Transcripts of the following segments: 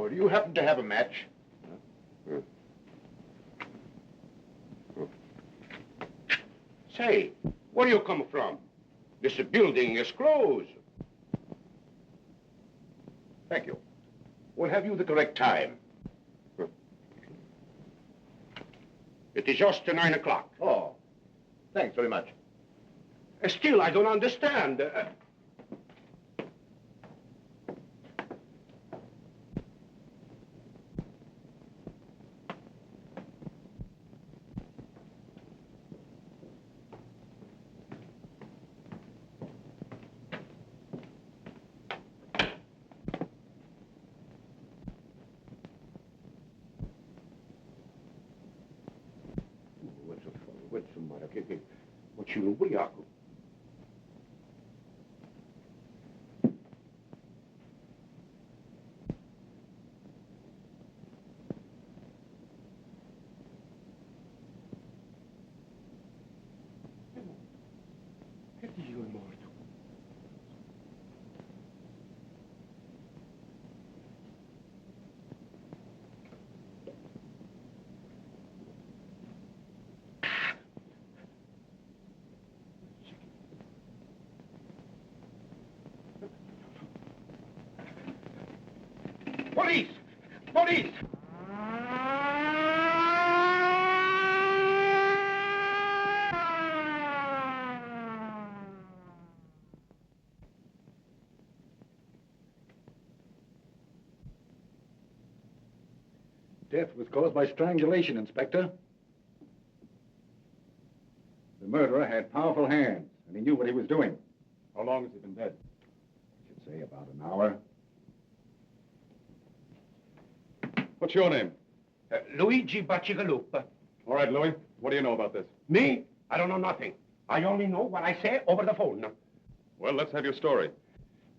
Oh, do you happen to have a match? Say, where you come from? This building is closed. Thank you. We'll have you the correct time. It is just 9 o'clock. Oh, thanks very much. Still, I don't understand. What's the matter? What you know, Jacob? Dio morto. Police! Police! Death was caused by strangulation, Inspector. The murderer had powerful hands, and he knew what he was doing. How long has he been dead? I should say about an hour. What's your name? Luigi Bacigalupa. All right, Louis. What do you know about this? Me? I don't know nothing. I only know what I say over the phone. Well, let's have your story.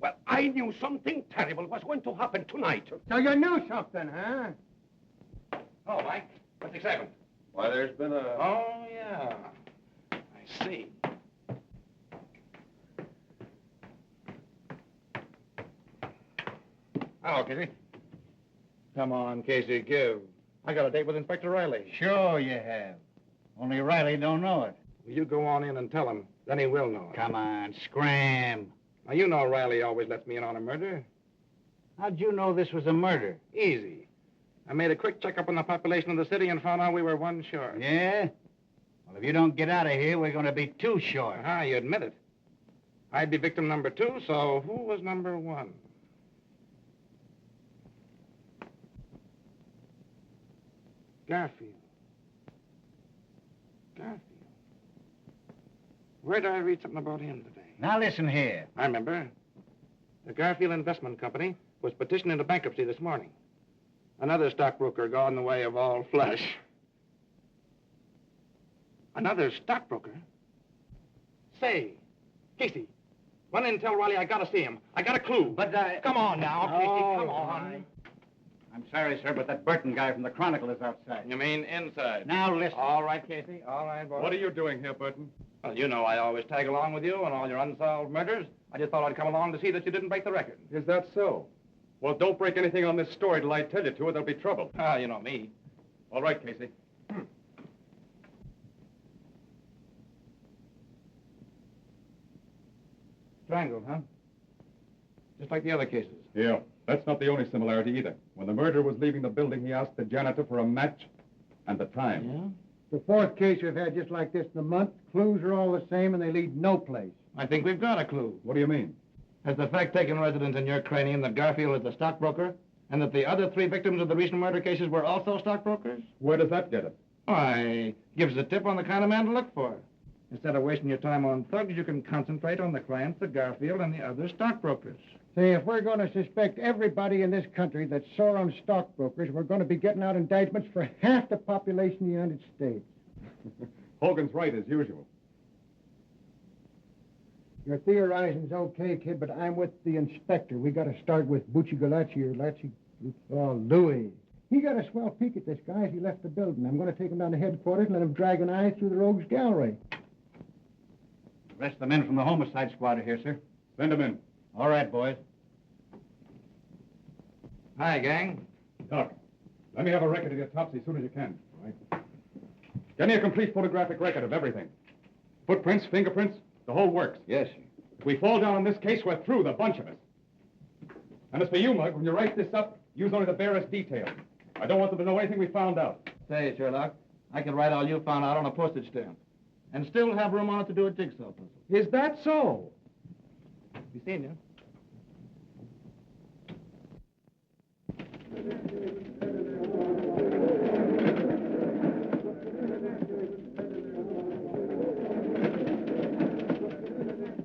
Well, I knew something terrible was going to happen tonight. So you knew something, huh? Oh, Mike, what's excitement? Why, there's been a... Oh, yeah. I see. Hello, Casey. Come on, Casey, give. I got a date with Inspector Riley. Sure you have. Only Riley don't know it. Well, you go on in and tell him. Then he will know it. Come on, scram. Now, you know Riley always lets me in on a murder. How'd you know this was a murder? Easy. I made a quick checkup on the population of the city and found out we were one short. Yeah? Well, if you don't get out of here, we're going to be two short. Ah, you admit it. I'd be victim number 2, so who was number 1? Garfield. Garfield. Where did I read something about him today? Now listen here. I remember. The Garfield Investment Company was petitioned into bankruptcy this morning. Another stockbroker got in the way of all flesh. Another stockbroker? Say, Casey, run in and tell Riley I gotta see him. I got a clue. But, Come on now, Casey, come on. right. I'm sorry, sir, but that Burton guy from the Chronicle is outside. You mean inside? Now listen. All right, Casey. All right, boy. What are you doing here, Burton? Well, you know I always tag along with you on all your unsolved murders. I just thought I'd come along to see that you didn't break the record. Is that so? Well, don't break anything on this story till I tell you to, or there'll be trouble. Ah, you know me. All right, Casey. Strangled, huh? Just like the other cases. Yeah, that's not the only similarity either. When the murderer was leaving the building, he asked the janitor for a match and the time. The fourth case we've had just like this in a month. Clues are all the same, and they lead no place. I think we've got a clue. What do you mean? Has the fact taken residence in your cranium that Garfield is the stockbroker, and that the other 3 victims of the recent murder cases were also stockbrokers? Where does that get us? Why, gives a tip on the kind of man to look for. Instead of wasting your time on thugs, you can concentrate on the clients of Garfield and the other stockbrokers. Say, if we're going to suspect everybody in this country that's sore on stockbrokers, we're going to be getting out indictments for half the population of the United States. Hogan's right, as usual. Your theorizing's okay, kid, but I'm with the inspector. We got to start with Bucci Galacci or Lacci. Oh, Louis. He got a swell peek at this guy as he left the building. I'm going to take him down to headquarters and let him drag an eye through the rogues gallery. The rest of the men from the homicide squad are here, sir. Send him in. All right, boys. Hi, gang. Doc, let me have a record of the autopsy as soon as you can. All right. Get me a complete photographic record of everything. Footprints, fingerprints, the whole works. Yes. If we fall down on this case, we're through, the bunch of us. And as for you, Mug, when you write this up, use only the barest details. I don't want them to know anything we found out. Say, Sherlock, I could write all you found out on a postage stamp and still have room on it to do a jigsaw puzzle. Is that so? Be seeing you.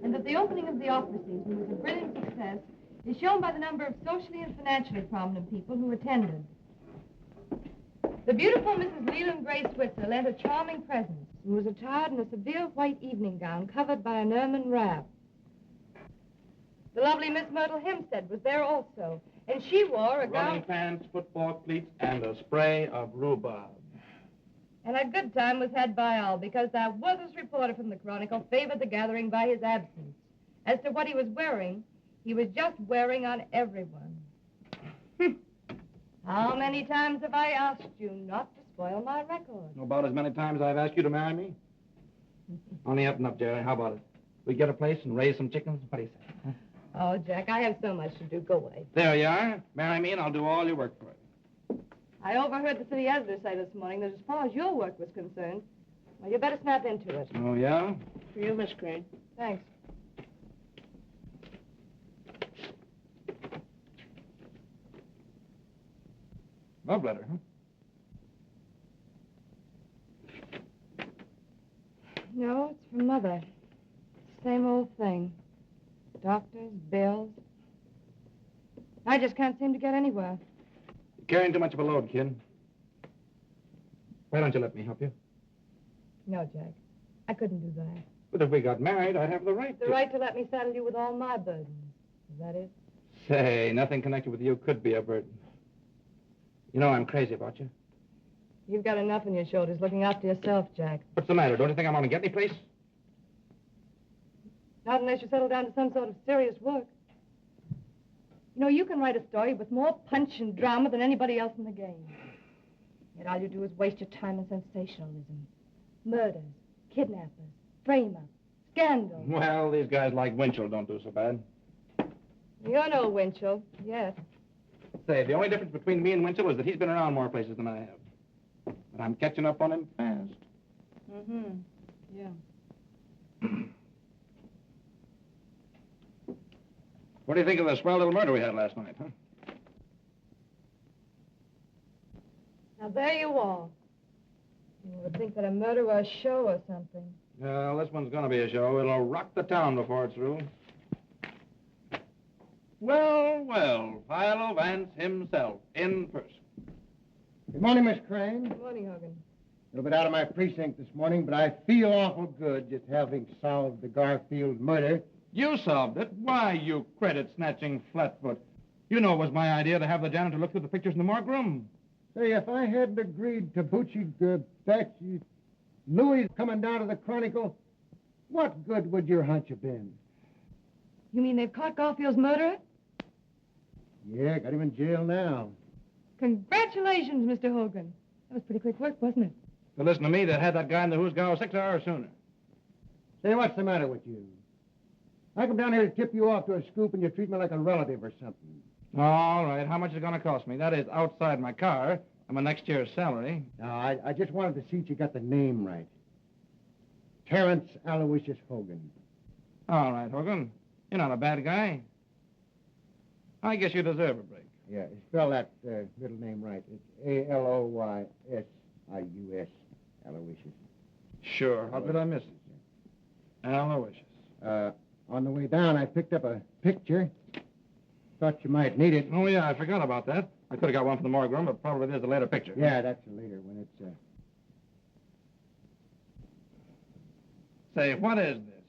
And that the opening of the opera season was a brilliant success is shown by the number of socially and financially prominent people who attended. The beautiful Mrs. Leland Gray Switzer lent a charming presence and was attired in a severe white evening gown covered by an ermine wrap. The lovely Miss Myrtle Hempstead was there also, and she wore a Running gown... pants, football cleats, and a spray of rhubarb. And a good time was had by all, because that worthless reporter from the Chronicle favored the gathering by his absence. As to what he was wearing, he was just wearing on everyone. How many times have I asked you not to spoil my record? About as many times I've asked you to marry me. Only up and up, Jerry. How about it? We get a place and raise some chickens? What do you say? Huh? Oh, Jack, I have so much to do. Go away. There you are. Marry me and I'll do all your work for you. I overheard the city editor say this morning that as far as your work was concerned, well, you better snap into it. Oh, yeah? For you, Miss Crane. Thanks. Love letter, huh? No, it's from Mother. Same old thing. Doctors, bills. I just can't seem to get anywhere. You're carrying too much of a load, kid. Why don't you let me help you? No, Jack. I couldn't do that. But if we got married, I'd have the right The right to let me saddle you with all my burdens. Is that it? Say, nothing connected with you could be a burden. You know I'm crazy about you. You've got enough on your shoulders looking after yourself, Jack. What's the matter? Don't you think I'm going to get any place? Not unless you settle down to some sort of serious work. You know, you can write a story with more punch and drama than anybody else in the game. Yet all you do is waste your time in sensationalism. Murders, kidnappers, frame-up, scandal. Well, these guys like Winchell don't do so bad. You're no Winchell, yes. Say, the only difference between me and Winchell is that he's been around more places than I have. But I'm catching up on him fast. Mm-hmm. Yeah. What do you think of the swell little murder we had last night, huh? Now, there you are. You would think that a murder were a show or something. Well, this one's going to be a show. It'll rock the town before it's through. Well, well, Philo Vance himself, in person. Good morning, Miss Crane. Good morning, Hogan. A little bit out of my precinct this morning, but I feel awful good just having solved the Garfield murder. You solved it. Why, you credit-snatching flatfoot. You know it was my idea to have the janitor look through the pictures in the morgue room. Say, if I hadn't agreed to Louis coming down to the Chronicle, what good would your hunch have been? You mean they've caught Garfield's murderer? Yeah, got him in jail now. Congratulations, Mr. Hogan. That was pretty quick work, wasn't it? But listen to me, they'd had that guy in the Hoosgow 6 hours sooner. Say, what's the matter with you? I come down here to tip you off to a scoop and you treat me like a relative or something. All right, how much is it going to cost me? That is outside my car and my next year's salary. No, I just wanted to see if you got the name right. Terrence Aloysius Hogan. All right, Hogan. You're not a bad guy. I guess you deserve a break. Yeah, spell that middle name right. It's Aloysius. Aloysius. Sure. How could I miss it? Aloysius. On the way down, I picked up a picture. Thought you might need it. Oh, yeah, I forgot about that. I could have got one from the morgue room, but probably there's a later picture. Yeah, that's a later one. It's, Say, what is this?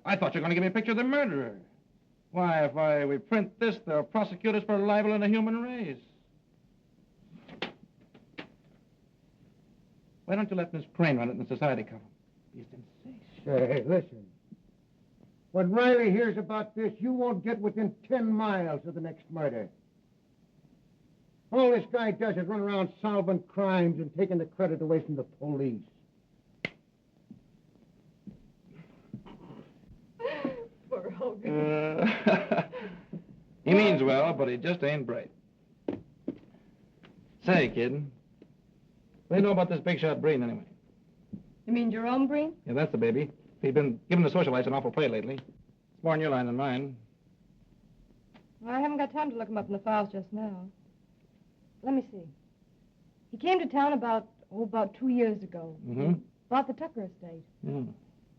I thought you were going to give me a picture of the murderer. Why, if we print this, they'll prosecute us for libel in the human race. Why don't you let Miss Crane run it in the society column? Be a sensation. Say, listen. When Riley hears about this, you won't get within 10 miles of the next murder. All this guy does is run around solving crimes and taking the credit away from the police. Poor Hogan. He means well, but he just ain't bright. Say, kid, what do you know about this big shot Breen, anyway? You mean Jerome Breen? Yeah, that's the baby. He's been giving the socialites an awful play lately. It's more in your line than mine. Well, I haven't got time to look him up in the files just now. Let me see. He came to town about 2 years ago. Mm-hmm. Bought the Tucker estate. Yeah.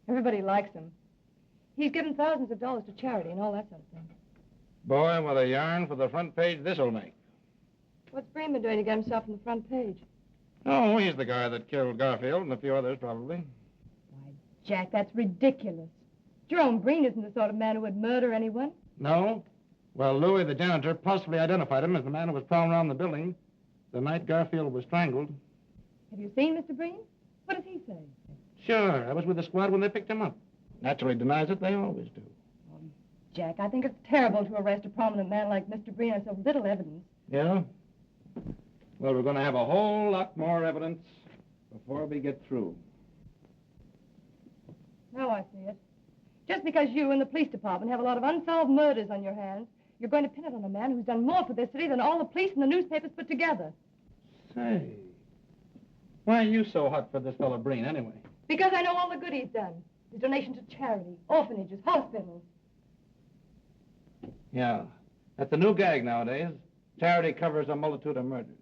Everybody likes him. He's given thousands of dollars to charity and all that sort of thing. Boy, what a yarn for the front page this'll make. What's Breen been doing to get himself on the front page? Oh, he's the guy that killed Garfield and a few others, probably. Why, Jack, that's ridiculous. Jerome Breen isn't the sort of man who would murder anyone. No? Well, Louis, the janitor, possibly identified him as the man who was prowling around the building the night Garfield was strangled. Have you seen Mr. Breen? What does he say? Sure, I was with the squad when they picked him up. Naturally denies it, they always do. Jack, I think it's terrible to arrest a prominent man like Mr. Breen on so little evidence. Yeah? Well, we're going to have a whole lot more evidence before we get through. Now I see it. Just because you and the police department have a lot of unsolved murders on your hands, you're going to pin it on a man who's done more for this city than all the police and the newspapers put together. Say, why are you so hot for this fellow Breen, anyway? Because I know all the good he's done. His donation to charity, orphanages, hospitals. Yeah, that's the new gag nowadays. Charity covers a multitude of murders.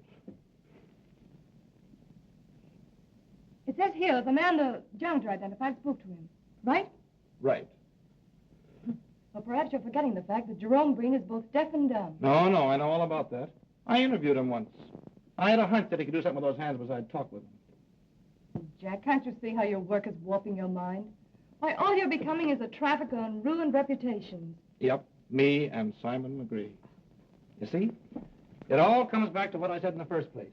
It says here the man the janitor identified spoke to him, right? Right. Well, perhaps you're forgetting the fact that Jerome Breen is both deaf and dumb. No, I know all about that. I interviewed him once. I had a hunch that he could do something with those hands besides talk with them. Jack, can't you see how your work is warping your mind? Why, all you're becoming is a trafficker in ruined reputations. Yep, me and Simon McGree. You see? It all comes back to what I said in the first place.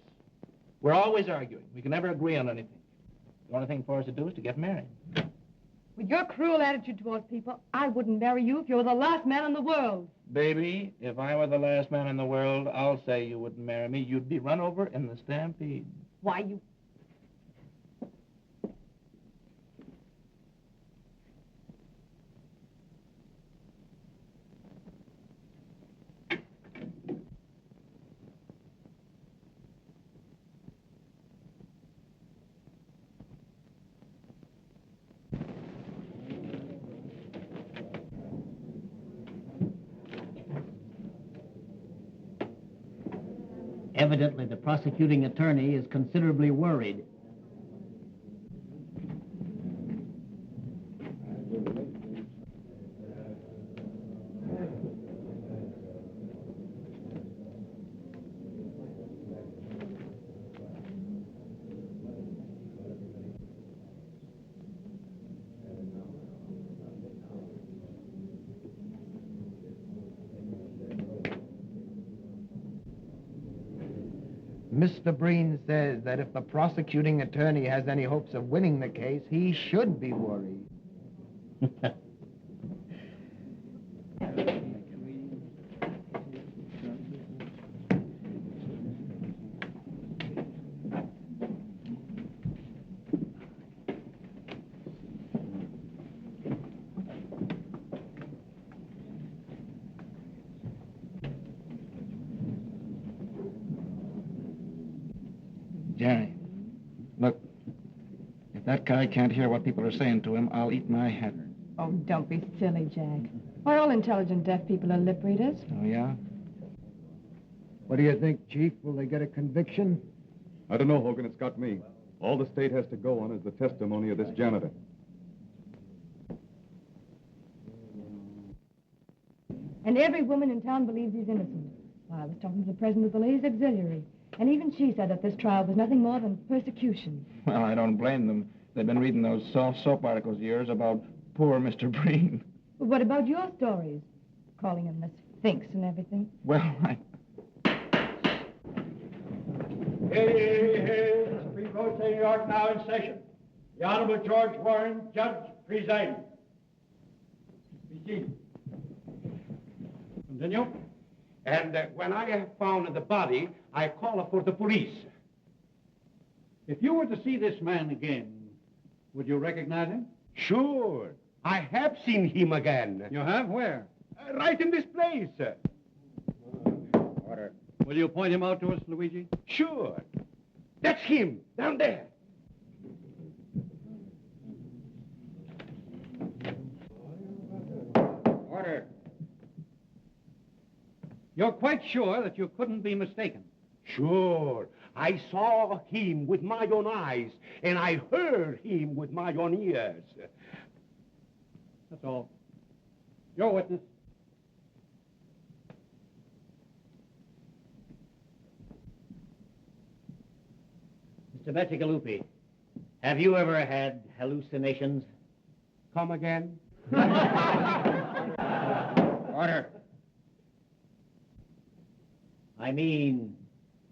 We're always arguing. We can never agree on anything. The only thing for us to do is to get married. With your cruel attitude towards people, I wouldn't marry you if you were the last man in the world. Baby, if I were the last man in the world, I'll say you wouldn't marry me. You'd be run over in the stampede. Why, you... Evidently, the prosecuting attorney is considerably worried. Mr. Breen says that if the prosecuting attorney has any hopes of winning the case, he should be worried. Jerry, look, if that guy can't hear what people are saying to him, I'll eat my hat. Oh, don't be silly, Jack. Why, all intelligent deaf people are lip readers. Oh, yeah? What do you think, Chief? Will they get a conviction? I don't know, Hogan. It's got me. All the state has to go on is the testimony of this janitor. And every woman in town believes he's innocent. Well, I was talking to the president of the Ladies' Auxiliary, and even she said that this trial was nothing more than persecution. Well, I don't blame them. They've been reading those soft soap articles of yours about poor Mr. Breen. But what about your stories? Calling him the Sphinx and everything. Well, Hey, the Supreme Court of New York now in session. The Honorable George Warren, Judge, presiding. Be seated. Continue. And when I have found the body, I call for the police. If you were to see this man again, would you recognize him? Sure. I have seen him again. You have? Where? Right in this place. Order. Will you point him out to us, Luigi? Sure. That's him, down there. Order. You're quite sure that you couldn't be mistaken? Sure. I saw him with my own eyes, and I heard him with my own ears. That's all. Your witness. Mr. Bacigalupi, have you ever had hallucinations? Come again? Order. I mean,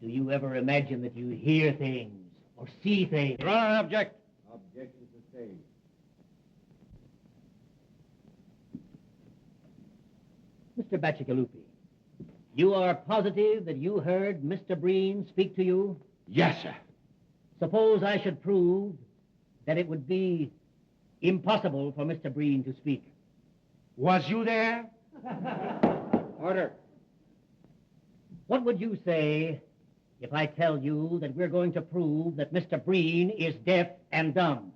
do you ever imagine that you hear things or see things? Your Honor, I object. Objection sustained. Mr. Bacigalupi, you are positive that you heard Mr. Breen speak to you? Yes, sir. Suppose I should prove that it would be impossible for Mr. Breen to speak. Was you there? Order. What would you say if I tell you that we're going to prove that Mr. Breen is deaf and dumb?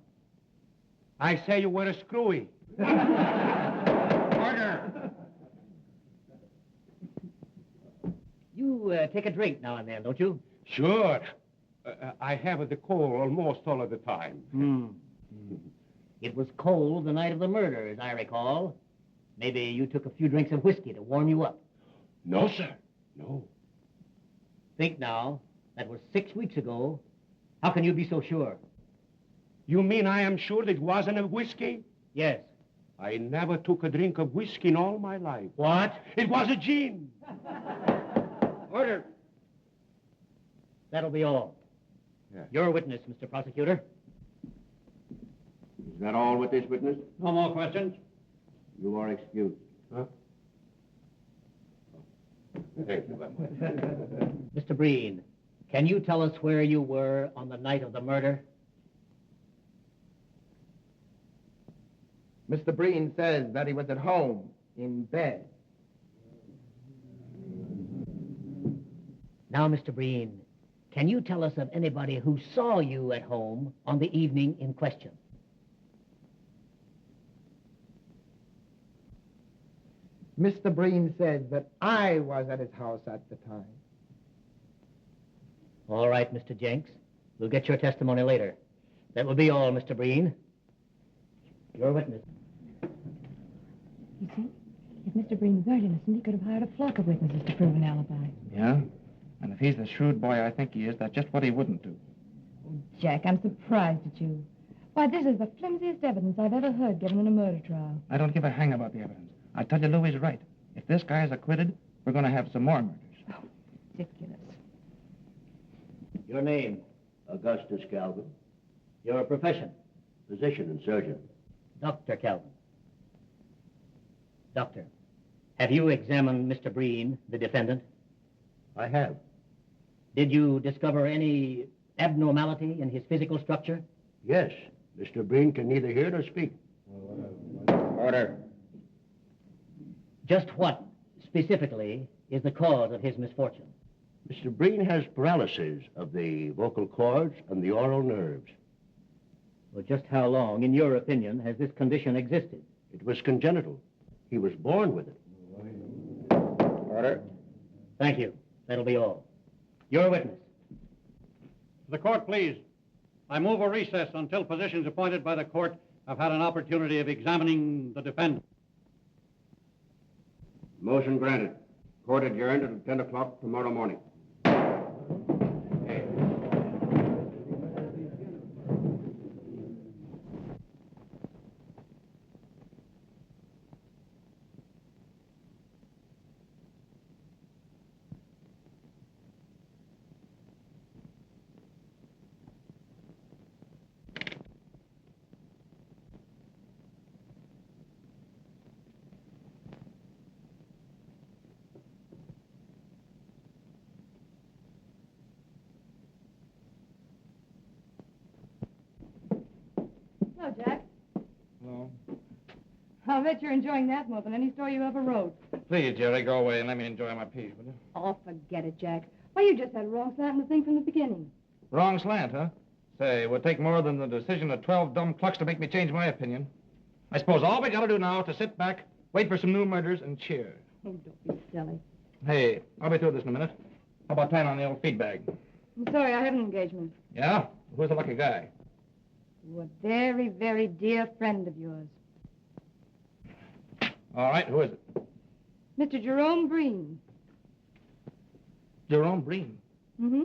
I say you were a screwy. Order. You take a drink now and then, don't you? Sure. I have the cold almost all of the time. It was cold the night of the murder, as I recall. Maybe you took a few drinks of whiskey to warm you up. No, sir. No. Think now. That was 6 weeks ago. How can you be so sure? You mean I am sure that it wasn't a whiskey? Yes. I never took a drink of whiskey in all my life. What? It was a gin. Order. That'll be all. Yeah. You're a witness, Mr. Prosecutor. Is that all with this witness? No more questions. You are excused. Huh? Thank you very much. Mr. Breen, can you tell us where you were on the night of the murder? Mr. Breen says that he was at home, in bed. Now, Mr. Breen, can you tell us of anybody who saw you at home on the evening in question? Mr. Breen says that I was at his house at the time. All right, Mr. Jenks. We'll get your testimony later. That will be all, Mr. Breen. You're a witness. You see, if Mr. Breen weren't innocent, he could have hired a flock of witnesses to prove an alibi. Yeah? And if he's the shrewd boy I think he is, that's just what he wouldn't do. Oh, Jack, I'm surprised at you. Why, this is the flimsiest evidence I've ever heard given in a murder trial. I don't give a hang about the evidence. I tell you, Louis is right. If this guy is acquitted, we're going to have some more murders. Oh, ridiculous. Your name? Augustus Calvin, Your profession? physician and surgeon. Dr. Calvin. Doctor, have you examined Mr. Breen, the defendant? I have. Did you discover any abnormality in his physical structure? Yes, Mr. Breen can neither hear nor speak. Order. Just what, specifically, is the cause of his misfortune? Mr. Breen has paralysis of the vocal cords and the oral nerves. Well, just how long, in your opinion, has this condition existed? It was congenital. He was born with it. Order. Thank you. That'll be all. You're a witness. The court, please. I move a recess until physicians appointed by the court have had an opportunity of examining the defendant. Motion granted. Court adjourned until 10 o'clock tomorrow morning. I'll bet you're enjoying that more than any story you ever wrote. Please, Jerry, go away and let me enjoy my piece, will you? Oh, forget it, Jack. Why, you just had a wrong slant in the thing from the beginning. Wrong slant, huh? Say, it would take more than the decision of 12 dumb clucks to make me change my opinion. I suppose all we gotta do now is to sit back, wait for some new murders, and cheer. Oh, don't be silly. Hey, I'll be through this in a minute. How about tying on the old feed bag? I'm sorry, I have an engagement. Yeah? Who's the lucky guy? To a very, very dear friend of yours. All right, who is it? Mr. Jerome Breen. Jerome Breen. Mm-hmm.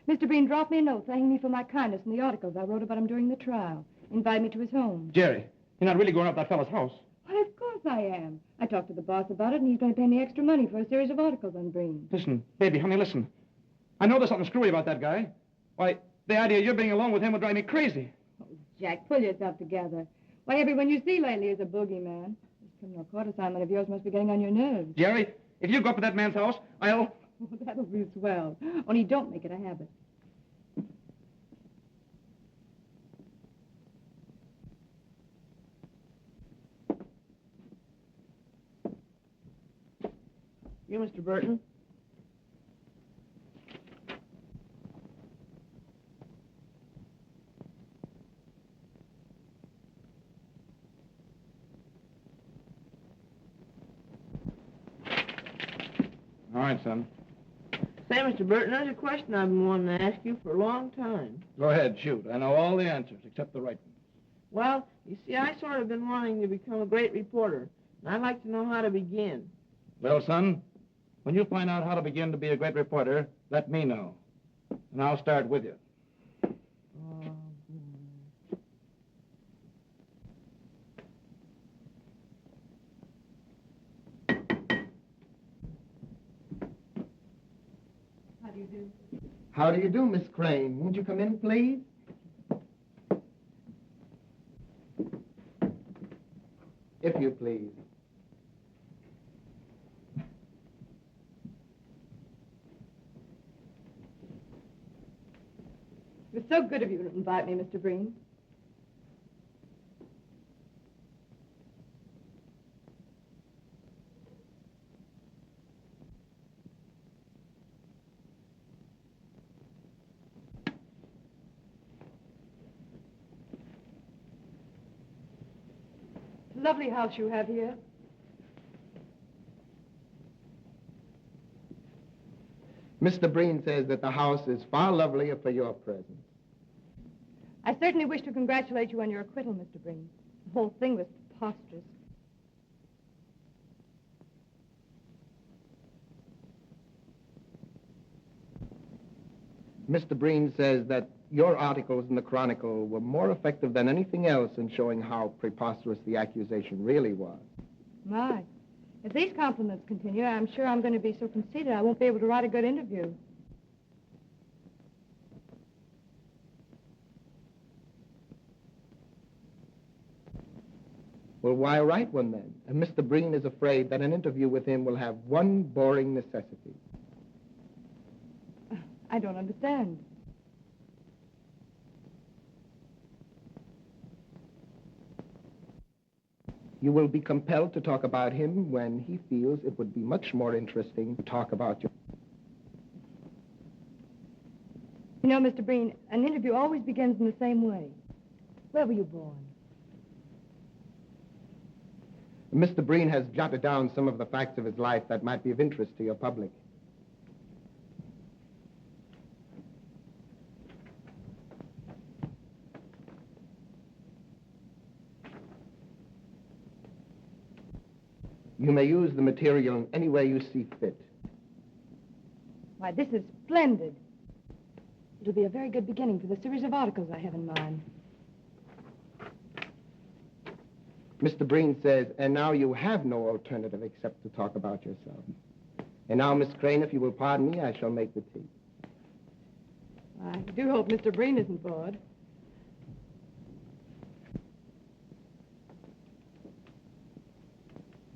Mr. Breen dropped me a note thanking me for my kindness in the articles I wrote about him during the trial. Invited me to his home. Jerry, you're not really going up that fellow's house. Why, of course I am. I talked to the boss about it, and he's going to pay me extra money for a series of articles on Breen. Listen, baby, honey, listen. I know there's something screwy about that guy. Why, the idea of you being alone with him would drive me crazy. Oh, Jack, pull yourself together. Why, everyone you see lately is a boogeyman. This criminal court assignment of yours must be getting on your nerves. Jerry, if you go up to that man's house, I'll... Oh, that'll be swell. Only don't make it a habit. You, Mr. Burton? All right, son. Say, Mr. Burton, there's a question I've been wanting to ask you for a long time. Go ahead, shoot. I know all the answers except the right ones. Well, you see, I sort of been wanting to become a great reporter, and I'd like to know how to begin. Well, son, when you find out how to begin to be a great reporter, let me know. And I'll start with you. How do you do? How do you do, Miss Crane? Won't you come in, please? If you please. It was so good of you to invite me, Mr. Breen. It's a lovely house you have here. Mr. Breen says that the house is far lovelier for your presence. I certainly wish to congratulate you on your acquittal, Mr. Breen. The whole thing was preposterous. Mr. Breen says that your articles in the Chronicle were more effective than anything else in showing how preposterous the accusation really was. My. If these compliments continue, I'm sure I'm going to be so conceited I won't be able to write a good interview. Well, why write one then? And Mr. Breen is afraid that an interview with him will have one boring necessity. I don't understand. You will be compelled to talk about him when he feels it would be much more interesting to talk about you. You know, Mr. Breen, an interview always begins in the same way. Where were you born? Mr. Breen has jotted down some of the facts of his life that might be of interest to your public. You may use the material in any way you see fit. Why, this is splendid. It'll be a very good beginning for the series of articles I have in mind. Mr. Breen says, and now you have no alternative except to talk about yourself. And now, Miss Crane, if you will pardon me, I shall make the tea. I do hope Mr. Breen isn't bored.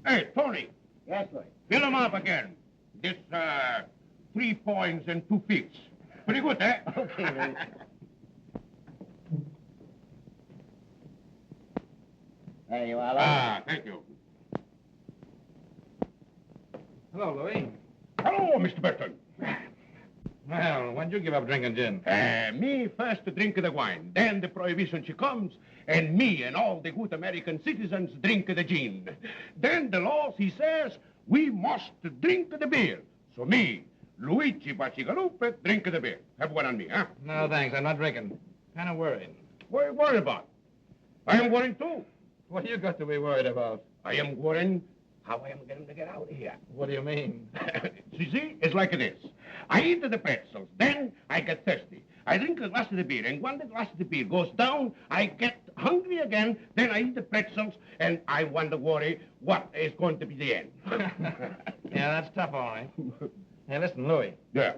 Hey, Tony, Yes, Lloyd. fill him up again. This, 3 points and 2 feet. Pretty good, eh? Okay, Lloyd. There you are, thank you. Hello, Louis. Hello, Mr. Burton. Well, when'd you give up drinking gin? Me first drink the wine, then the prohibition she comes, and me and all the good American citizens drink the gin. Then the laws, he says, we must drink the beer. So me, Luigi Bacigalupe, drink the beer. Have one on me, huh? No, thanks. I'm not drinking. Kind of worried. What are you worried about? I am worried too. What do you got to be worried about? I am worried how I am going to get out of here. What do you mean? See, it's like this. I eat the pretzels, then I get thirsty. I drink a glass of the beer, and when the glass of the beer goes down, I get hungry again, then I eat the pretzels, and I wonder, worry, what is going to be the end. Yeah, that's tough, all right. Hey, listen, Louis. Yeah,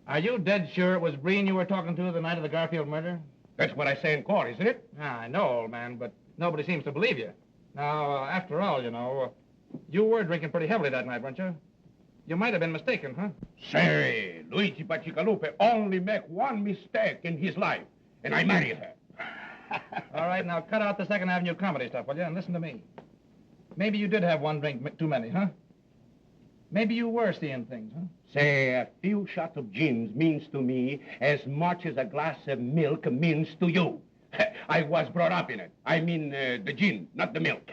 Are you dead sure it was Breen you were talking to the night of the Garfield murder? that's what I say in court, isn't it? Yeah, I know, old man, but nobody seems to believe you. Now, after all, you know, you were drinking pretty heavily that night, weren't you? You might have been mistaken, huh? Say, Luigi Bacigalupe only make one mistake in his life, and I marry her. All right, now cut out the Second Avenue comedy stuff, will you? And listen to me. Maybe you did have one drink too many, huh? Maybe you were seeing things, huh? Say, a few shots of gin means to me as much as a glass of milk means to you. I was brought up in it. I mean, the gin, not the milk.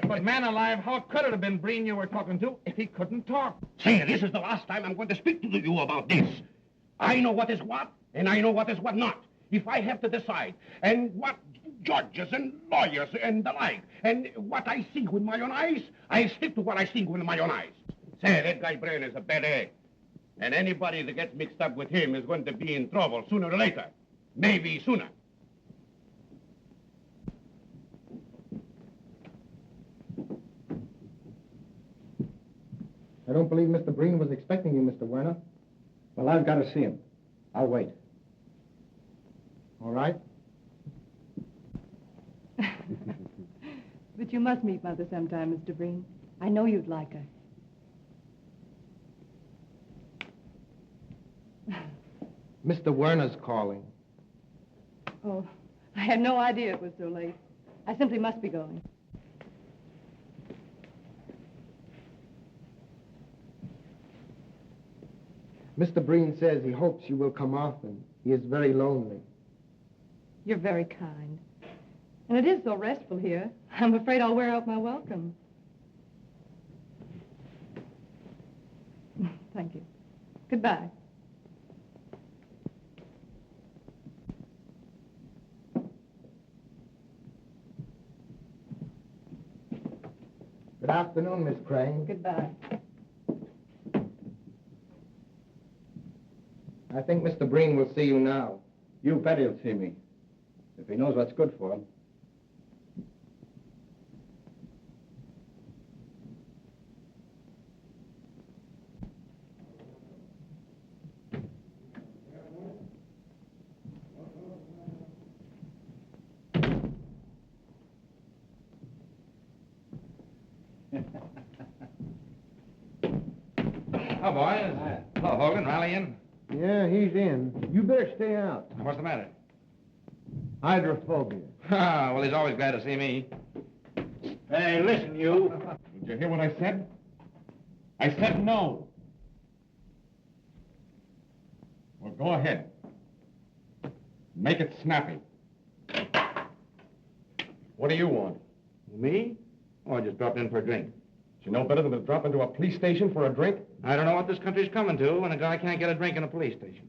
But man alive, how could it have been Breen you were talking to if he couldn't talk? Say, this is the last time I'm going to speak to you about this. I know what is what, and I know what is what not. If I have to decide, and what judges and lawyers and the like, and what I see with my own eyes, I stick to what I see with my own eyes. Say, that guy Breen is a bad egg. And anybody that gets mixed up with him is going to be in trouble sooner or later. Maybe sooner. I don't believe Mr. Breen was expecting you, Mr. Werner. Well, I've got to see him. I'll wait. All right. But you must meet Mother sometime, Mr. Breen. I know you'd like her. Mr. Werner's calling. Oh, I had no idea it was so late. I simply must be going. Mr. Breen says he hopes you will come often. He is very lonely. You're very kind. And it is so restful here. I'm afraid I'll wear out my welcome. Thank you. Goodbye. Good afternoon, Miss Crane. Goodbye. I think Mr. Breen will see you now. You bet he'll see me. If he knows what's good for him. Oh, boys. Hello, Hogan. Rally in. Yeah, he's in. You better stay out. What's the matter? Hydrophobia. Ah, well, he's always glad to see me. Hey, listen, you. Did you hear what I said? I said no. Well, go ahead. Make it snappy. What do you want? Me? Oh, I just dropped in for a drink. You know better than to drop into a police station for a drink? I don't know what this country's coming to when a guy can't get a drink in a police station.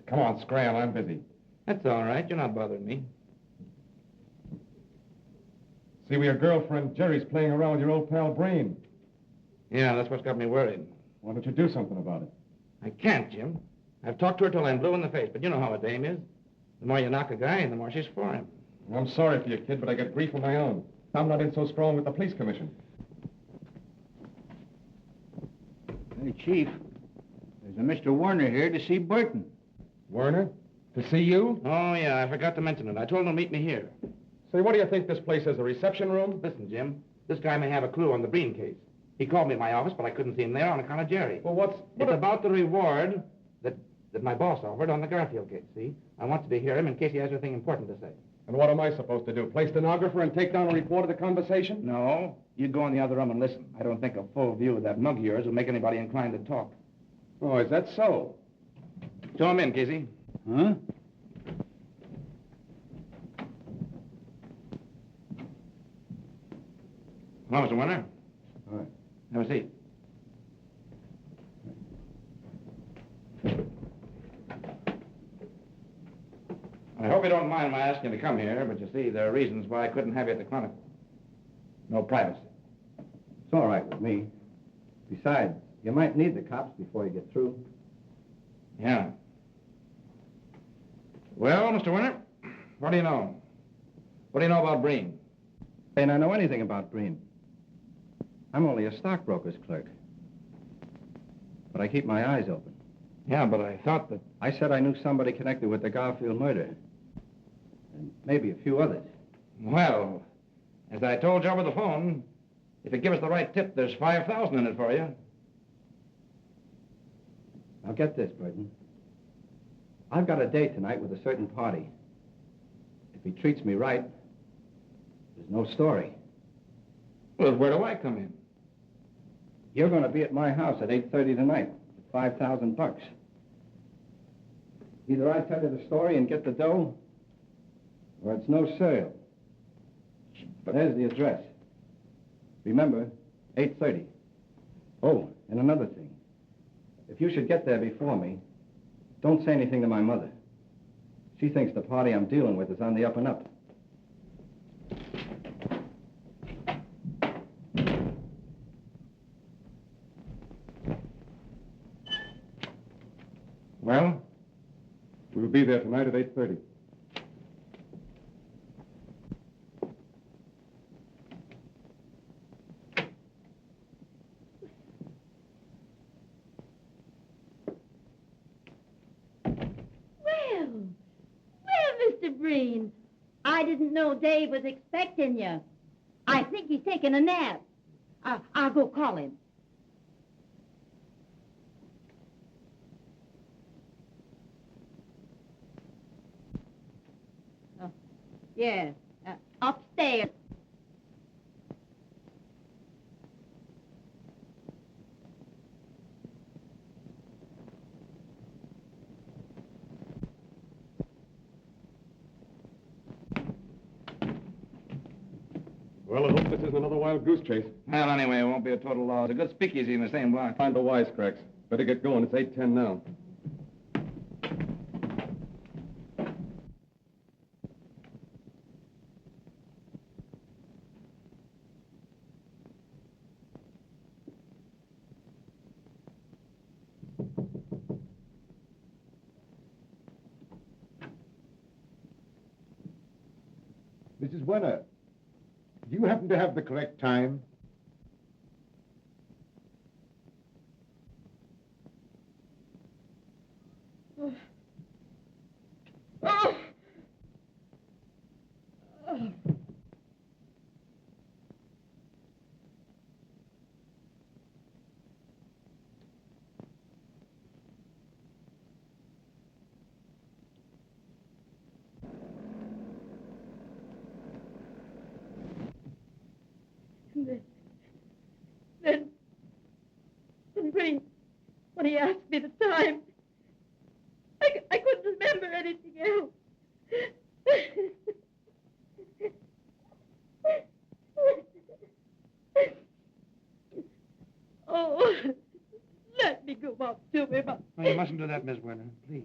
Come on, Scram, I'm busy. That's all right. You're not bothering me. See where your girlfriend Jerry's playing around with your old pal Breen. Yeah, that's what's got me worried. Why don't you do something about it? I can't, Jim. I've talked to her till I'm blue in the face, but you know how a dame is. The more you knock a guy, the more she's for him. I'm sorry for you, kid, but I get grief of my own. I'm not in so strong with the police commission. Hey, Chief, there's a Mr. Werner here to see Burton. Werner? To see you? Oh, yeah, I forgot to mention it. I told him to meet me here. Say, what do you think this place is, a reception room? Listen, Jim, this guy may have a clue on the Breen case. He called me at my office, but I couldn't see him there on account of Jerry. Well, It's about the reward that my boss offered on the Garfield case, see? I wanted to hear him in case he has anything important to say. And what am I supposed to do? Play stenographer and take down a report of the conversation? No, you go in the other room and listen. I don't think a full view of that mug of yours will make anybody inclined to talk. Oh, is that so? Show him in, Casey. Huh? Come on, Mr. Warner. All right. Have a seat. I hope you don't mind my asking you to come here, but you see, there are reasons why I couldn't have you at the Chronicle. No privacy. It's all right with me. Besides, you might need the cops before you get through. Yeah. Well, Mr. Winter, what do you know? What do you know about Breen? And I know anything about Breen. I'm only a stockbroker's clerk. But I keep my eyes open. Yeah, but I thought that... I said I knew somebody connected with the Garfield murder. And maybe a few others. Well, as I told you over the phone, if you give us the right tip, there's $5,000 in it for you. Now get this, Burton. I've got a date tonight with a certain party. If he treats me right, there's no story. Well, where do I come in? You're going to be at my house at 8:30 tonight for $5,000. Either I tell you the story and get the dough, or it's no sale. But there's the address. Remember, 8:30. Oh, and another thing. If you should get there before me, don't say anything to my mother. She thinks the party I'm dealing with is on the up and up. Well? We'll be there tonight at 8:30. Mr. Breen, I didn't know Dave was expecting you. I think he's taking a nap. I'll go call him. Oh, yes, upstairs. Well, I hope this isn't another wild goose chase. Well, anyway, it won't be a total loss. A good speakeasy in the same block. Find the wisecracks. Better get going. It's 8:10 now. Mrs. Werner, do you happen to have the correct time? Then Breen, when he asked me the time, I couldn't remember anything else. Oh, let me go up to him. No, you mustn't do that, Miss Werner, please.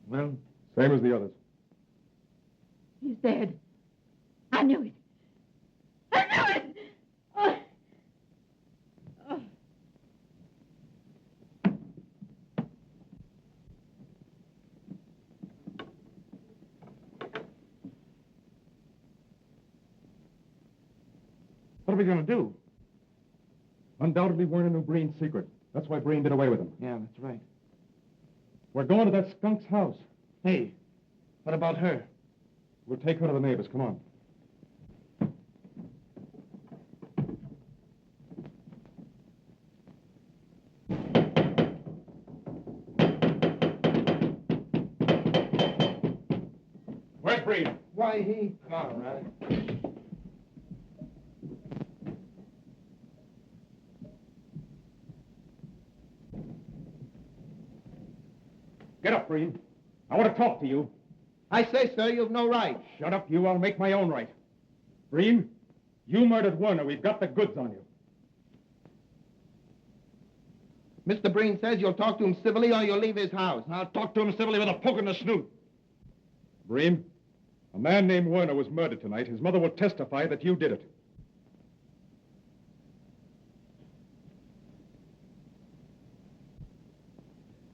Well? Same as the others. He's dead. I knew it. I knew it! Oh. Oh. What are we going to do? Undoubtedly Werner knew Breen's secret. That's why Breen did away with him. Yeah, that's right. We're going to that skunk's house. Hey, what about her? We'll take her to the neighbors. Come on. why he... Come on, Riley. Get up, Breen. I want to talk to you. I say, sir, you've no right. Shut up, you. I'll make my own right. Breen, you murdered Werner. We've got the goods on you. Mr. Breen says you'll talk to him civilly or you'll leave his house. I'll talk to him civilly with a poke in the snoot. Breen, a man named Werner was murdered tonight. His mother will testify that you did it.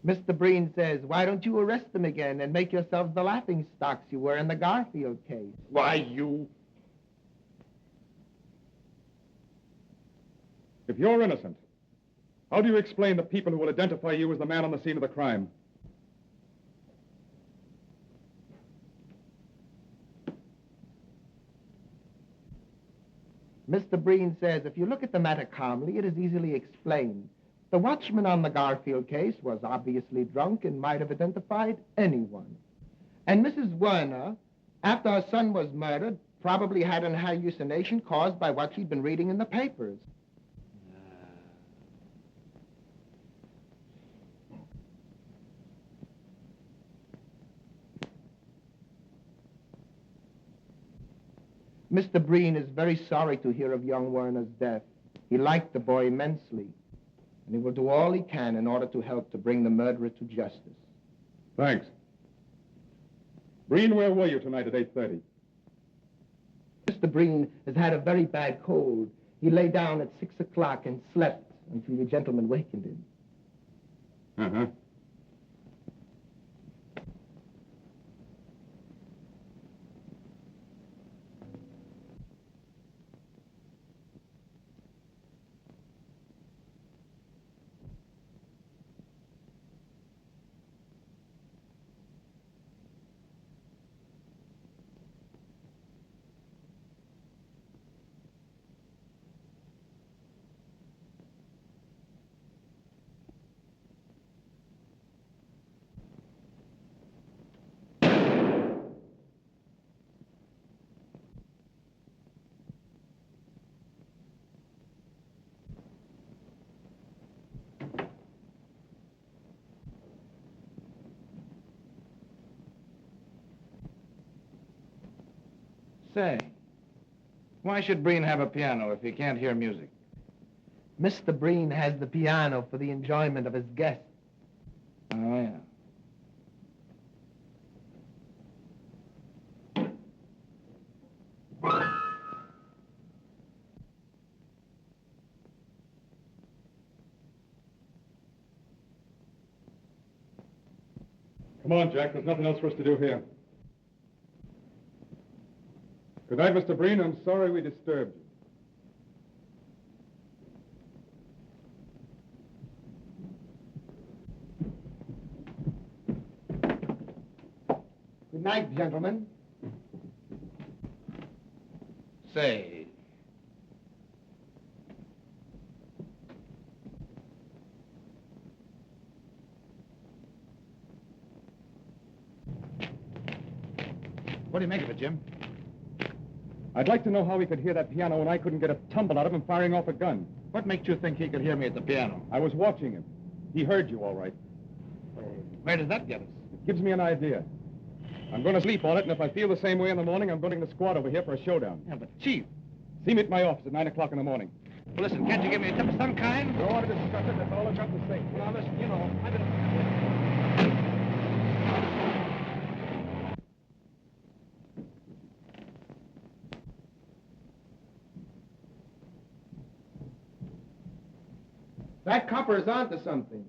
Mr. Breen says, why don't you arrest them again and make yourselves the laughing stocks you were in the Garfield case? Why, you... If you're innocent, how do you explain the people who will identify you as the man on the scene of the crime? Mr. Breen says, if you look at the matter calmly, it is easily explained. The watchman on the Garfield case was obviously drunk and might have identified anyone. And Mrs. Werner, after her son was murdered, probably had an hallucination caused by what she'd been reading in the papers. Mr. Breen is very sorry to hear of young Werner's death. He liked the boy immensely, and he will do all he can in order to help to bring the murderer to justice. Thanks. Breen, where were you tonight at 8:30? Mr. Breen has had a very bad cold. He lay down at 6 o'clock and slept until the gentleman wakened him. Uh-huh. Say, why should Breen have a piano if he can't hear music? Mr. Breen has the piano for the enjoyment of his guests. Oh, yeah. Come on, Jack. There's nothing else for us to do here. Good night, Mr. Breen. I'm sorry we disturbed you. Good night, gentlemen. Say, what do you make of it, Jim? I'd like to know how he could hear that piano when I couldn't get a tumble out of him firing off a gun. What makes you think he could hear me at the piano? I was watching him. He heard you all right. Where does that get us? It gives me an idea. I'm going to sleep on it, and if I feel the same way in the morning, I'm going to the squad over here for a showdown. Yeah, but Chief. See me at my office at 9 o'clock in the morning. Well, listen, can't you give me a tip of some kind? Don't want to discuss it. That's all I've got to say. Well, now, listen, you know, I've been... That copper is onto something.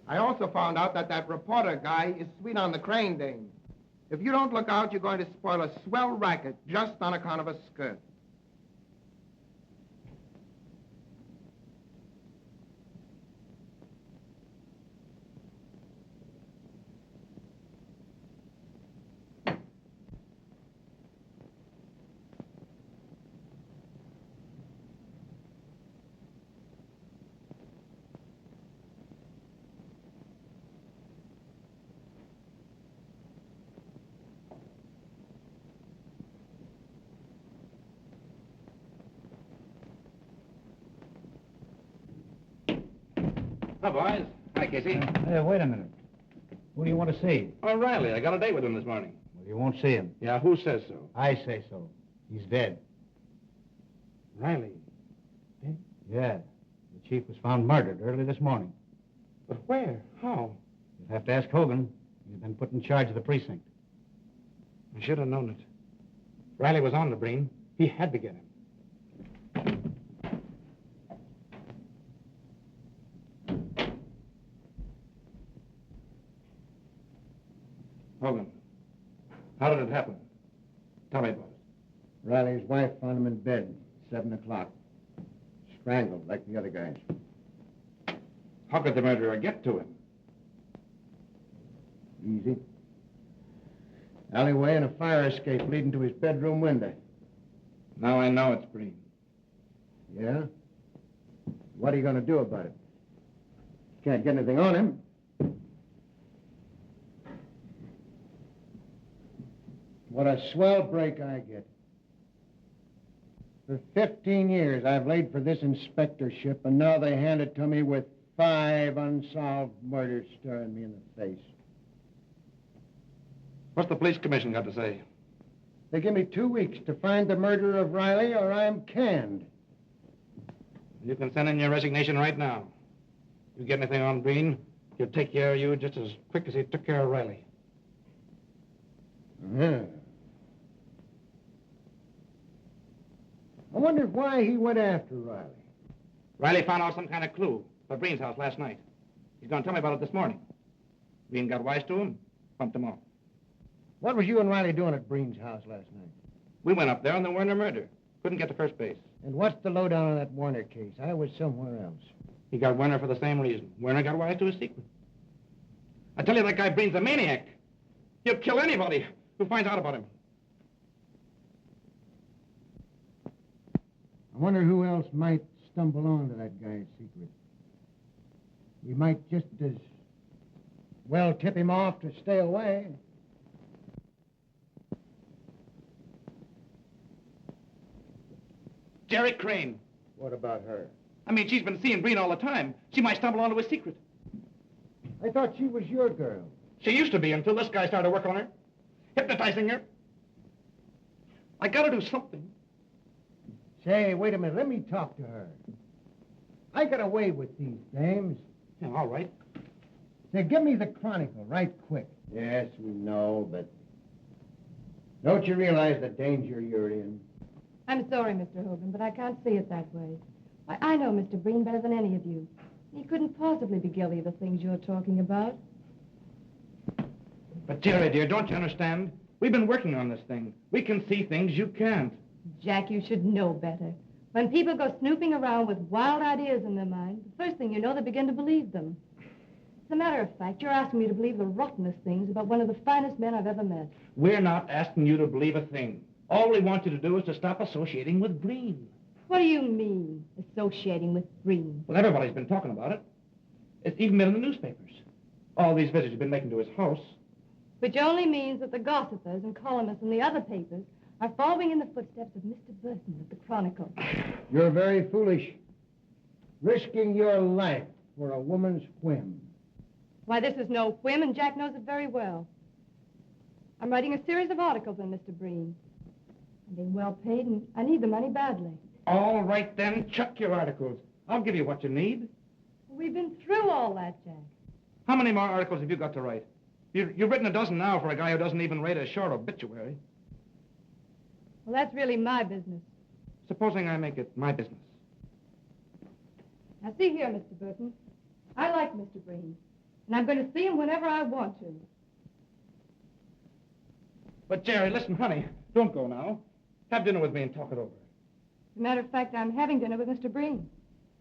I also found out that reporter guy is sweet on the Crane dame. If you don't look out, you're going to spoil a swell racket just on account of a skirt. Hi, boys. Hi, Casey. Hey, wait a minute. Who do you want to see? Oh, Riley. I got a date with him this morning. Well, you won't see him. Yeah, who says so? I say so. He's dead. Riley. Dead? Yeah. The chief was found murdered early this morning. But where? How? You'll have to ask Hogan. He's been put in charge of the precinct. I should have known it. Riley was on the Breen. He had to get him. Hogan, how did it happen? Tell me about it. Riley's wife found him in bed, 7 o'clock. Strangled like the other guys. How could the murderer get to him? Easy. Alleyway and a fire escape leading to his bedroom window. Now I know it's Breen. Yeah? What are you going to do about it? Can't get anything on him. What a swell break I get. For 15 years, I've laid for this inspectorship, and now they hand it to me with 5 unsolved murders staring me in the face. What's the police commission got to say? They give me 2 weeks to find the murderer of Riley, or I'm canned. You can send in your resignation right now. You get anything on Breen, he'll take care of you just as quick as he took care of Riley. Uh-huh. I wonder why he went after Riley. Riley found out some kind of clue at Breen's house last night. He's going to tell me about it this morning. Breen got wise to him, bumped him off. What was you and Riley doing at Breen's house last night? We went up there on the Werner murder. Couldn't get to first base. And what's the lowdown on that Warner case? I was somewhere else. He got Werner for the same reason. Werner got wise to his secret. I tell you, that guy Breen's a maniac. He'll kill anybody who finds out about him. I wonder who else might stumble onto that guy's secret. We might just as well tip him off to stay away. Jerry Crane. What about her? I mean, she's been seeing Breen all the time. She might stumble onto his secret. I thought she was your girl. She used to be until this guy started working on her, hypnotizing her. I gotta do something. Say, wait a minute. Let me talk to her. I got away with these dames. Yeah, all right. Say, give me the Chronicle right quick. Yes, we know, but don't you realize the danger you're in? I'm sorry, Mr. Hogan, but I can't see it that way. Why, I know Mr. Breen better than any of you. He couldn't possibly be guilty of the things you're talking about. But, Jerry, dear, don't you understand? We've been working on this thing. We can see things you can't. Jack, you should know better. When people go snooping around with wild ideas in their mind, the first thing you know, they begin to believe them. As a matter of fact, you're asking me to believe the rottenest things about one of the finest men I've ever met. We're not asking you to believe a thing. All we want you to do is to stop associating with Breen. What do you mean, associating with Breen? Well, everybody's been talking about it. It's even been in the newspapers. All these visits you've been making to his house. Which only means that the gossipers and columnists in the other papers are following in the footsteps of Mr. Burton of the Chronicle. You're very foolish. Risking your life for a woman's whim. Why, this is no whim, and Jack knows it very well. I'm writing a series of articles on Mr. Breen. I'm being well paid, and I need the money badly. All right, then, chuck your articles. I'll give you what you need. We've been through all that, Jack. How many more articles have you got to write? You've written a dozen now for a guy who doesn't even write a short obituary. Well, that's really my business. Supposing I make it my business. Now, see here, Mr. Burton. I like Mr. Breen, and I'm going to see him whenever I want to. But, Jerry, listen, honey, don't go now. Have dinner with me and talk it over. As a matter of fact, I'm having dinner with Mr. Breen.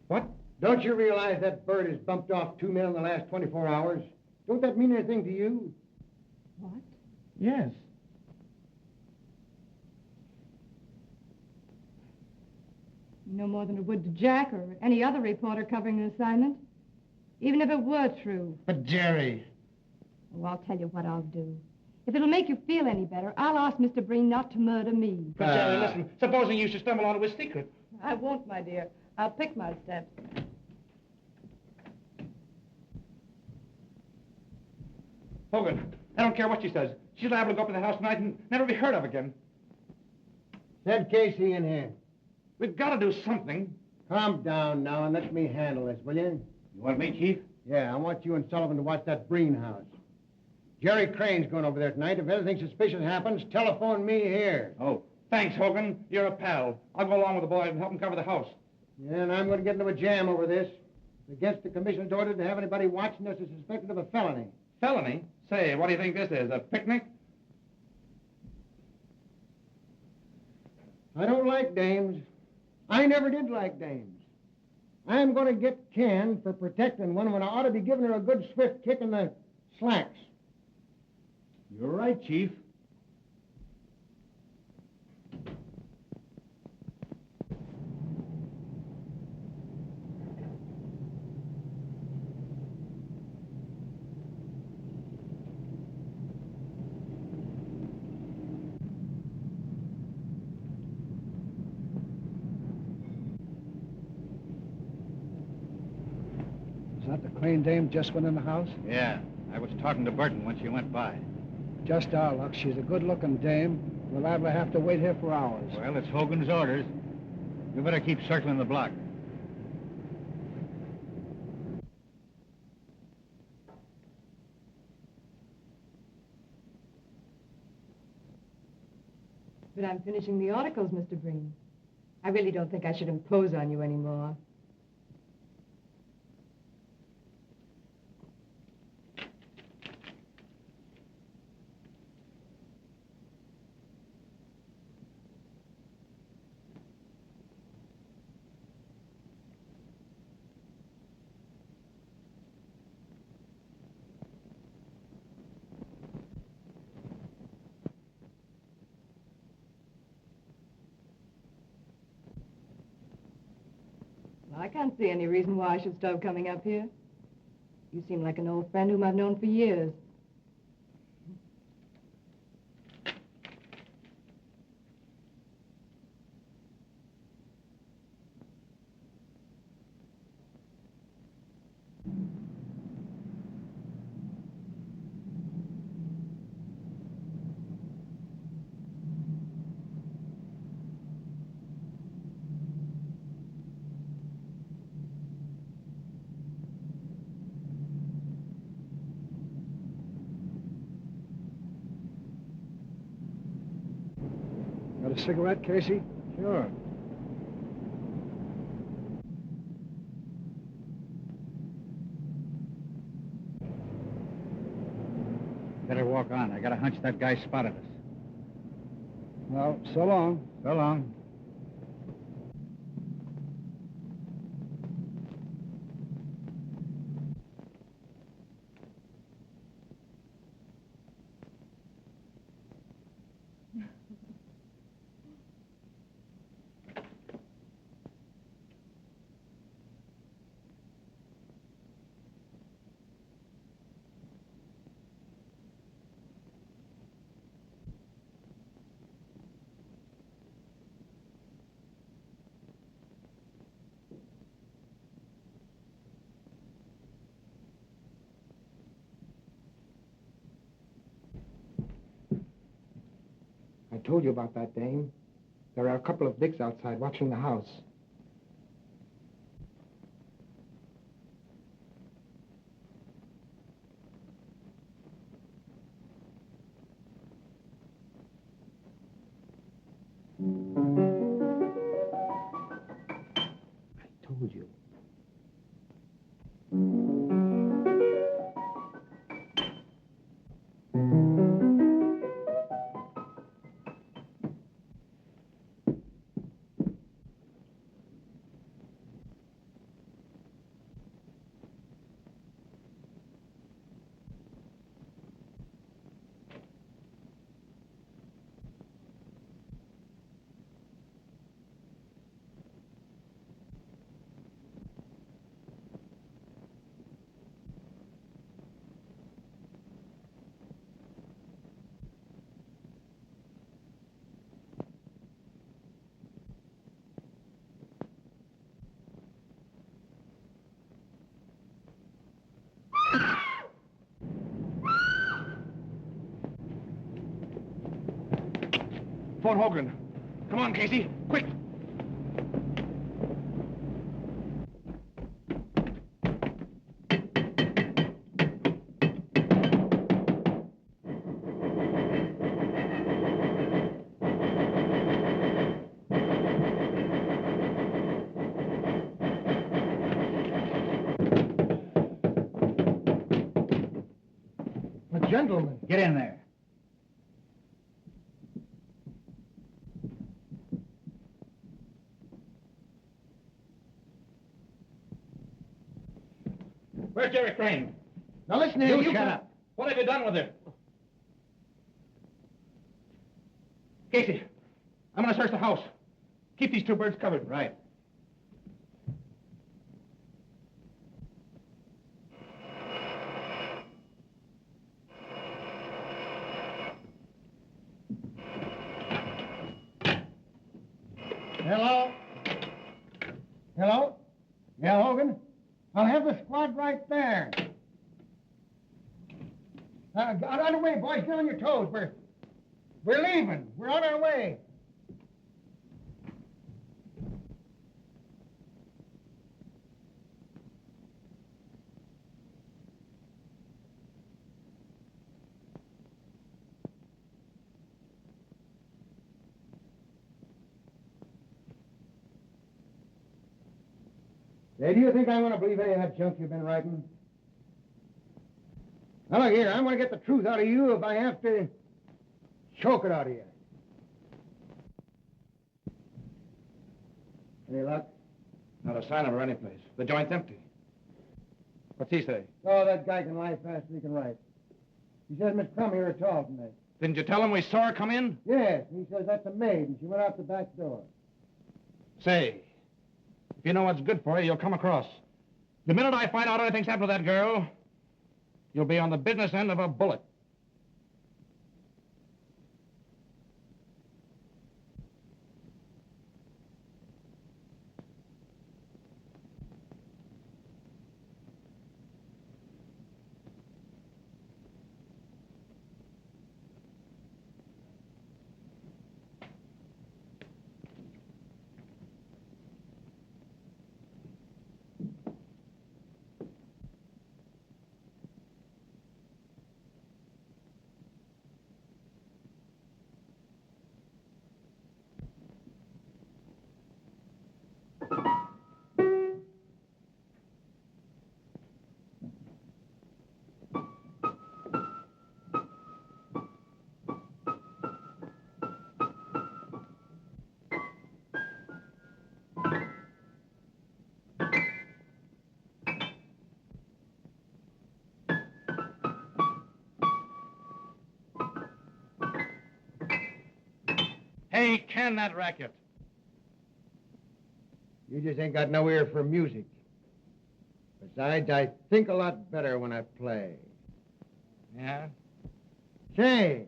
What? Don't you realize that bird has bumped off 2 men in the last 24 hours? Don't that mean anything to you? What? Yes. No more than it would to Jack or any other reporter covering an assignment. Even if it were true. But, Jerry... Oh, I'll tell you what I'll do. If it'll make you feel any better, I'll ask Mr. Breen not to murder me. But, Jerry, listen, supposing you should stumble onto his secret. I won't, my dear. I'll pick my steps. Hogan, I don't care what she says. She's liable to go up to the house tonight and never be heard of again. Send Casey in here. We've got to do something. Calm down now and let me handle this, will you? You want me, Chief? Yeah, I want you and Sullivan to watch that Breen house. Jerry Crane's going over there tonight. If anything suspicious happens, telephone me here. Oh, thanks, Hogan. You're a pal. I'll go along with the boys and help them cover the house. Yeah, and I'm going to get into a jam over this. It's against the commissioner's order to have anybody watching us as suspected of a felony. Felony? Say, what do you think this is, a picnic? I don't like dames. I never did like dames. I'm going to get canned for protecting one when I ought to be giving her a good swift kick in the slacks. You're right, Chief. Is that the Crane dame just went in the house? Yeah, I was talking to Burton when she went by. Just our luck. She's a good-looking dame. We're liable to have to wait here for hours. Well, it's Hogan's orders. We better keep circling the block. But I'm finishing the articles, Mr. Breen. I really don't think I should impose on you anymore. I can't see any reason why I should stop coming up here. You seem like an old friend whom I've known for years. Got a cigarette, Casey? Sure. Better walk on. I got a hunch that guy spotted us. Well, so long. So long. I told you about that dame. There are a couple of dicks outside watching the house. I told you. Phone Hogan. Come on, Casey. Quick. Gentlemen. Get in there. Where's Jerry Crane? Now listen here, You shut up. What have you done with her? Casey, I'm going to search the house. Keep these two birds covered. Right. Hello? Hello? Yeah, Hogan? I'll have the squad right there. Get on your way, boys. Get on your toes. We're leaving. We're on our way. Say, do you think I'm going to believe any of that junk you've been writing? Now, look here, I'm going to get the truth out of you if I have to choke it out of you. Any luck? Not a sign of her anyplace. The joint's empty. What's he say? Oh, that guy can lie fast as he can write. He says Miss Crumb here at all tonight. Didn't you tell him we saw her come in? Yes, he says that's a maid, and she went out the back door. Say, if you know what's good for you, you'll come across. The minute I find out anything's happened to that girl, you'll be on the business end of a bullet. Hey, can that racket. You just ain't got no ear for music. Besides, I think a lot better when I play. Yeah? Say,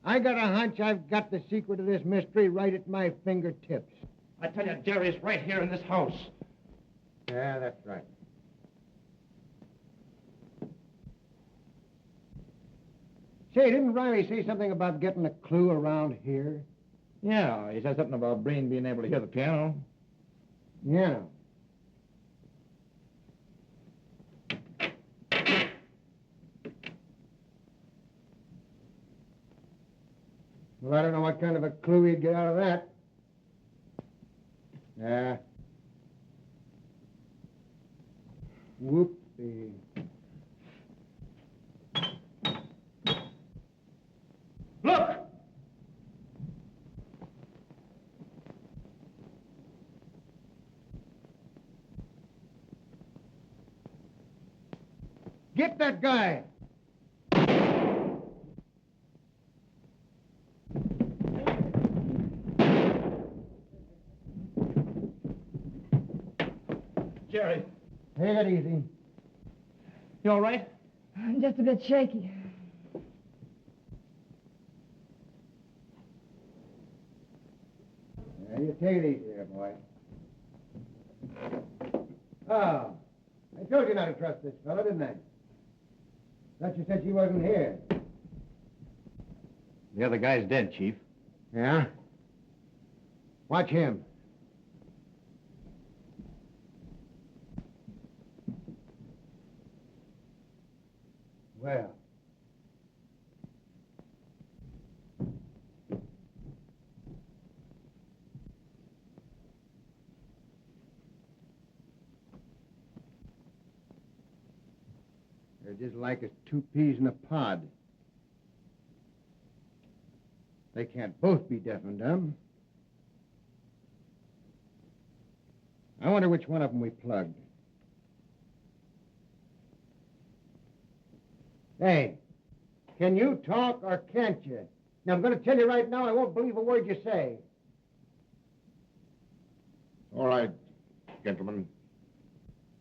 I got a hunch I've got the secret of this mystery right at my fingertips. I tell you, Jerry's right here in this house. Yeah, that's right. Say, didn't Riley say something about getting a clue around here? Yeah, he said something about Breen being able to hear the piano. Yeah. Well, I don't know what kind of a clue he'd get out of that. Yeah. Whoopsie. Look! Get that guy! Jerry. Take it easy. You all right? I'm just a bit shaky. Yeah, you take it easy there, boy. Oh, I told you not to trust this fellow, didn't I? Thought you said she wasn't here. The other guy's dead, Chief. Yeah? Watch him. Well. They're just like as two peas in a pod. They can't both be deaf and dumb. I wonder which one of them we plugged. Hey, can you talk or can't you? Now, I'm going to tell you right now, I won't believe a word you say. All right, gentlemen.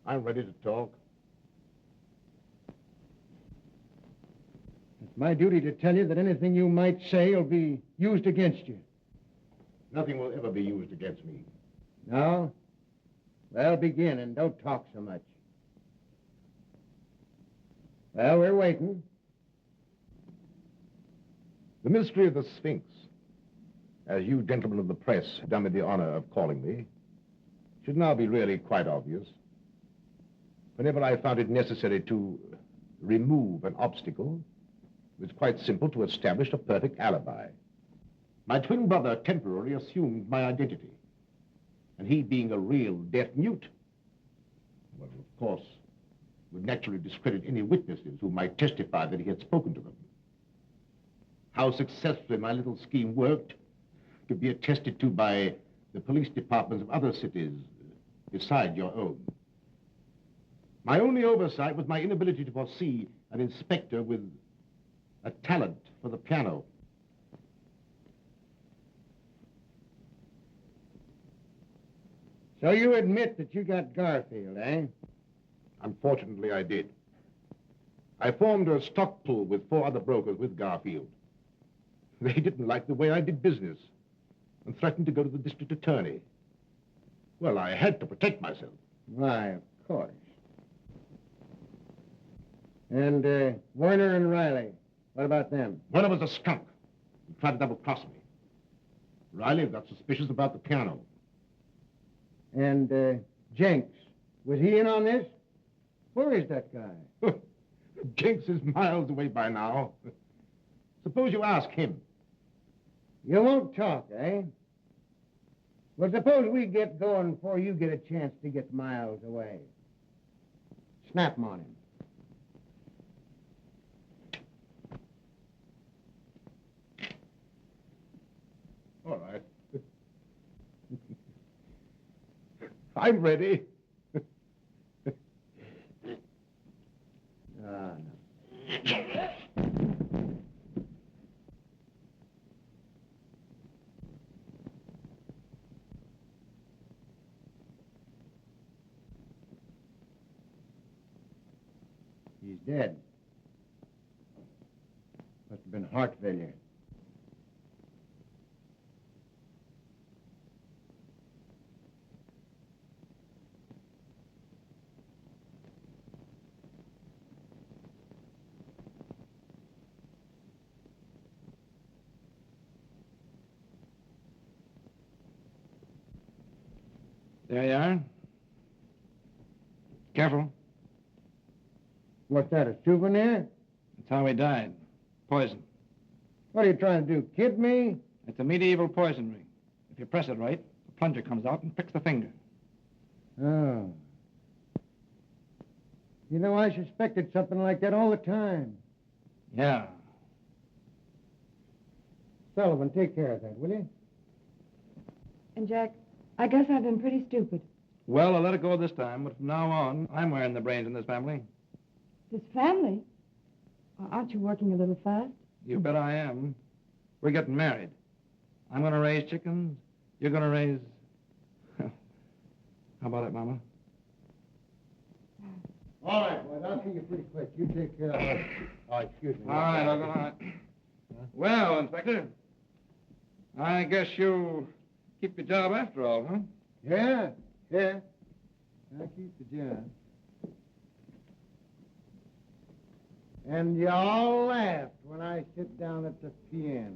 I'm ready to talk. It's my duty to tell you that anything you might say will be used against you. Nothing will ever be used against me. No? Well, begin, and don't talk so much. Well, we're waiting. The mystery of the Sphinx, as you gentlemen of the press have done me the honor of calling me, should now be really quite obvious. Whenever I found it necessary to remove an obstacle, it was quite simple to establish a perfect alibi. My twin brother temporarily assumed my identity, and he being a real deaf mute, well, of course, would naturally discredit any witnesses who might testify that he had spoken to them. How successfully my little scheme worked could be attested to by the police departments of other cities beside your own. My only oversight was my inability to foresee an inspector with a talent for the piano. So you admit that you got Garfield, eh? Unfortunately, I did. I formed a stock pool with 4 other brokers with Garfield. They didn't like the way I did business and threatened to go to the district attorney. Well, I had to protect myself. Why, of course. And Werner and Riley, what about them? Werner was a skunk. He tried to double-cross me. Riley got suspicious about the piano. And Jenks, was he in on this? Where is that guy? Jenks is miles away by now. Suppose you ask him. You won't talk, eh? Well, suppose we get going before you get a chance to get miles away. Snap 'em on him. All right. I'm ready. No. He's dead. Must have been heart failure. There you are. Careful. What's that, a souvenir? That's how he died. Poison. What are you trying to do, kid me? It's a medieval poison ring. If you press it right, the plunger comes out and picks the finger. Oh. You know, I suspected something like that all the time. Yeah. Sullivan, take care of that, will you? And, Jack, I guess I've been pretty stupid. Well, I'll let it go this time, but from now on, I'm wearing the brains in this family. This family? Aren't you working a little fast? You bet I am. We're getting married. I'm going to raise chickens. You're going to raise... How about it, Mama? All right, boys, I'll see you pretty quick. You take care of it. Oh, excuse me. All right, all right. Well, Inspector, I guess you'll keep your job after all, huh? Yeah. I'll keep the job. And you all laughed when I sit down at the piano.